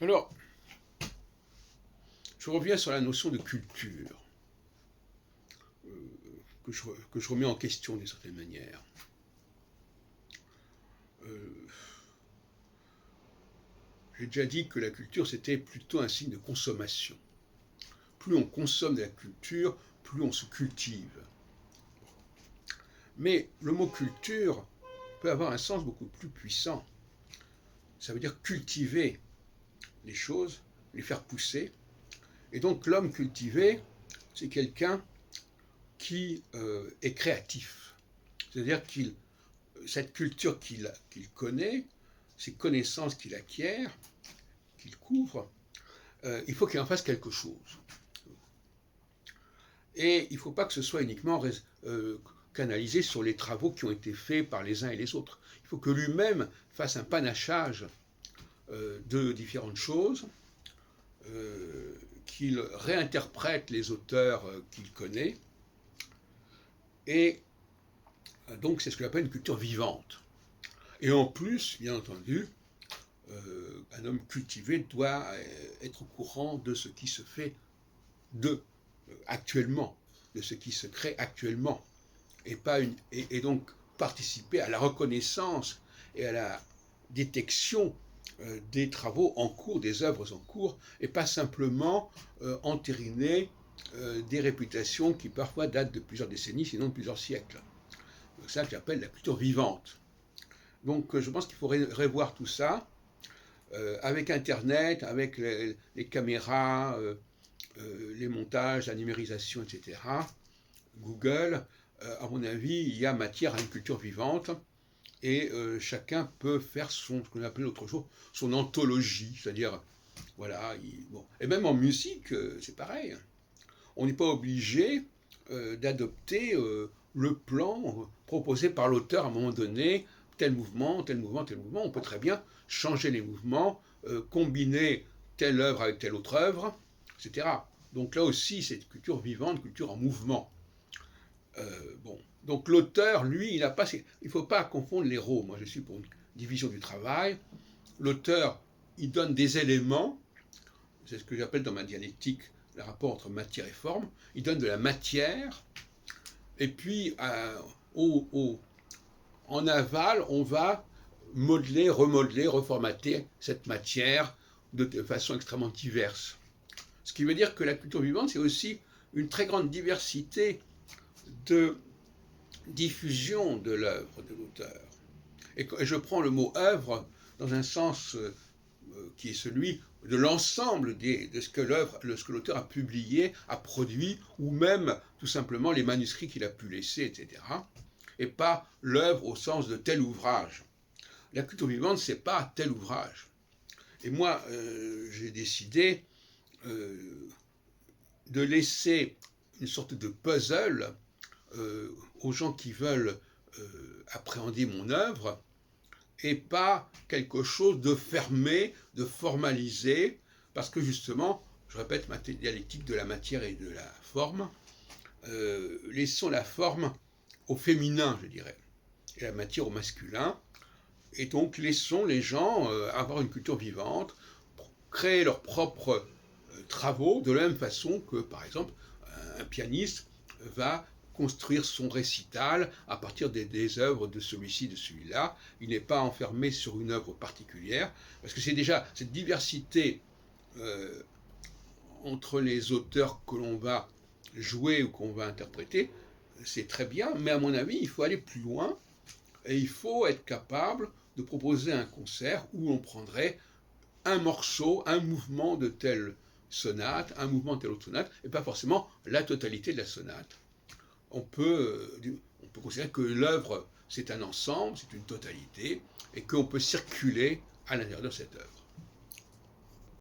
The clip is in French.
Alors, je reviens sur la notion de culture, que je remets en question d'une certaine manière. J'ai déjà dit que la culture, c'était plutôt un signe de consommation. Plus on consomme de la culture, plus on se cultive. Mais le mot culture peut avoir un sens beaucoup plus puissant. Ça veut dire cultiver les choses, les faire pousser. Et donc l'homme cultivé, c'est quelqu'un qui est créatif. C'est-à-dire qu'il cette culture qu'il connaît, ces connaissances qu'il acquiert, qu'il couvre, il faut qu'il en fasse quelque chose. Et il ne faut pas que ce soit uniquement canalisé sur les travaux qui ont été faits par les uns et les autres. Il faut que lui-même fasse un panachage de différentes choses, qu'il réinterprète les auteurs qu'il connaît, et donc c'est ce qu'on appelle une culture vivante. Et en plus, bien entendu, un homme cultivé doit être au courant de ce qui se fait actuellement, de ce qui se crée actuellement, et donc participer à la reconnaissance et à la détection des travaux en cours, des œuvres en cours, et pas simplement entériner des réputations qui parfois datent de plusieurs décennies, sinon de plusieurs siècles. C'est ça que j'appelle la culture vivante. Donc je pense qu'il faut revoir tout ça, avec Internet, avec les caméras, les montages, la numérisation, etc. Google, à mon avis, il y a matière à une culture vivante, et chacun peut faire ce qu'on appelait l'autre jour, son anthologie, c'est-à-dire, voilà, bon. Et même en musique, c'est pareil. On n'est pas obligé d'adopter le plan proposé par l'auteur à un moment donné, tel mouvement, tel mouvement, tel mouvement. On peut très bien changer les mouvements, combiner telle œuvre avec telle autre œuvre, etc. Donc là aussi, c'est une culture vivante, culture en mouvement. Bon. Donc l'auteur, lui, il ne faut pas confondre les rôles. Moi, je suis pour une division du travail. L'auteur, il donne des éléments, c'est ce que j'appelle dans ma dialectique le rapport entre matière et forme. Il donne de la matière, et puis en aval, on va modeler, remodeler, reformater cette matière de façon extrêmement diverse. Ce qui veut dire que la culture vivante, c'est aussi une très grande diversité de diffusion de l'œuvre de l'auteur. Et je prends le mot œuvre dans un sens qui est celui de l'ensemble de ce que l'auteur a publié, a produit, ou même tout simplement les manuscrits qu'il a pu laisser, etc. Et pas l'œuvre au sens de tel ouvrage. La culture vivante, c'est pas tel ouvrage. Et moi, j'ai décidé de laisser une sorte de puzzle aux gens qui veulent appréhender mon œuvre, et pas quelque chose de fermé, de formalisé, parce que justement, je répète ma dialectique de la matière et de la forme, laissons la forme au féminin, je dirais, et la matière au masculin, et donc laissons les gens avoir une culture vivante, créer leurs propres travaux, de la même façon que, par exemple, un pianiste va construire son récital à partir des œuvres de celui-ci, de celui-là. Il n'est pas enfermé sur une œuvre particulière, parce que c'est déjà cette diversité entre les auteurs que l'on va jouer ou qu'on va interpréter, c'est très bien, mais à mon avis, il faut aller plus loin, et il faut être capable de proposer un concert où on prendrait un morceau, un mouvement de telle sonate, un mouvement de telle autre sonate, et pas forcément la totalité de la sonate. On peut considérer que l'œuvre, c'est un ensemble, c'est une totalité, et qu'on peut circuler à l'intérieur de cette œuvre.